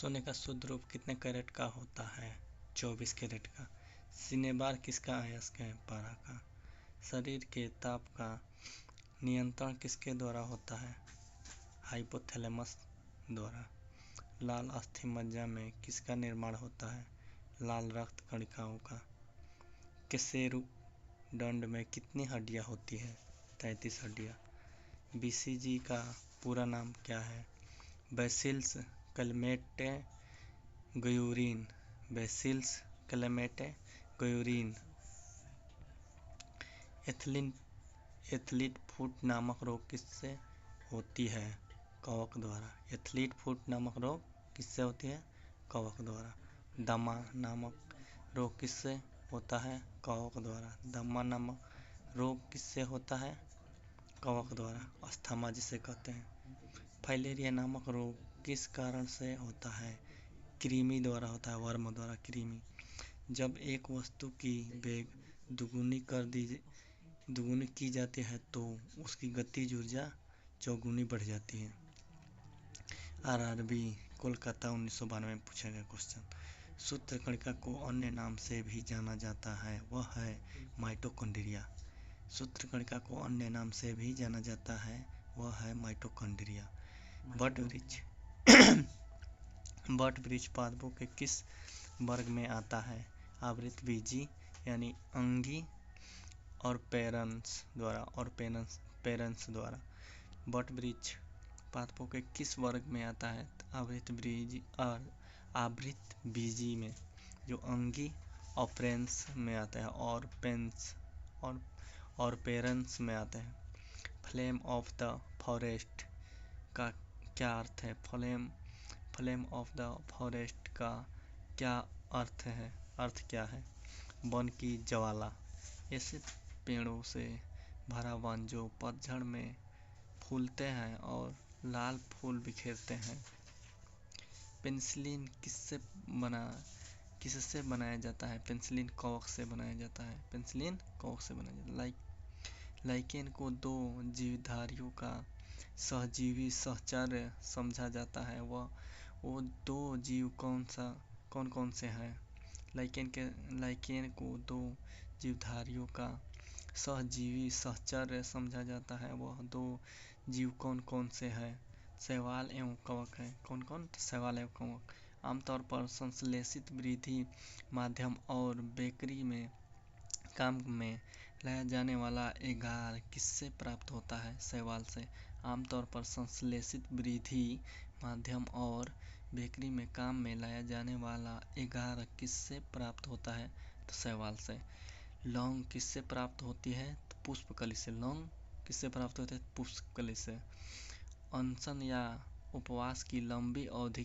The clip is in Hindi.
सोने का शुद्ध रूप कितने कैरेट का होता है? 24 कैरेट का। सिनेबार किसका अयस्क है? पारा का। शरीर के ताप का नियंत्रण किसके द्वारा होता है? हाइपोथैलेमस द्वारा। लाल अस्थि मज्जा में किसका निर्माण होता है? लाल रक्त कणिकाओं का। केशेरुंड में कितनी हड्डियां होती है? 33 हड्डियां। बीसीजी का पूरा नाम क्या है? बैसिलस क्लेमेटे-गुएरीन। बैसिलस क्लेमेटे-गुएरीन। एथलीट फुट नामक रोग किससे होती है? कवक द्वारा। एथलीट फुट नामक रोग किससे होती है? कवक द्वारा। दमा नामक रोग किससे होता है? कवक द्वारा। दमा नामक रोग किससे होता है? कवक द्वारा। अस्थमा जिसे कहते हैं। फाइलेरिया नामक रोग किस कारण से होता है? कृमि द्वारा होता है, वर्म द्वारा। कृमि। जब एक वस्तु की वेग दुगुनी की जाती है तो उसकी गतिज ऊर्जा चौगुनी बढ़ जाती है। आरआरबी कोलकाता 1992 में पूछा गया क्वेश्चन। सूत्र कणिका को अन्य नाम से भी जाना जाता है, वह है माइटोकॉन्ड्रिया। सूत्र कणिका को अन्य नाम से भी जाना जाता है, वह है माइटोकॉन्ड्रिया। वटवृक्ष पादपों के किस वर्ग में आता है? आवृतबीजी यानी अंगी और पेरेंस द्वारा। वटवृक्ष पादपों के किस वर्ग में आता है? आवृतबीजी में, जो अंगी और पेरेंस में आता है, और पेरेंस में आते हैं। फ्लेम ऑफ द फॉरेस्ट का क्या अर्थ है? फ्लेम ऑफ द फॉरेस्ट का क्या अर्थ क्या है? वन की ज्वाला। ऐसे पेड़ों से भरा वन जो पतझड़ में फूलते हैं और लाल फूल बिखेरते हैं। पेनिसिलिन किससे बनाया जाता है? पेनिसिलिन कवक से बनाया जाता है। लाइकेन को दो जीवधारियों का सहजीवी सहचर्य समझा जाता है, वो दो जीव कौन कौन से हैं? लाइकेन को दो जीवधारियों का सहजीवी सहचर्य समझा जाता है, वह दो जीव कौन कौन से हैं? शैवाल एवं कवक हैं। कौन कौन? शैवाल एवं कवक। आमतौर पर संश्लेषित वृद्धि माध्यम और बेकरी में काम में लाया जाने वाला एगार किससे प्राप्त होता है? शैवाल से। आमतौर पर संश्लेषित वृद्धि माध्यम और बेकरी में काम में लाया जाने वाला एगार किससे प्राप्त होता है? तो शैवाल से। लौंग किससे प्राप्त होती है? तो पुष्पकली से। लौंग किससे प्राप्त होती है? पुष्पकली से। अनशन या उपवास की लंबी अवधि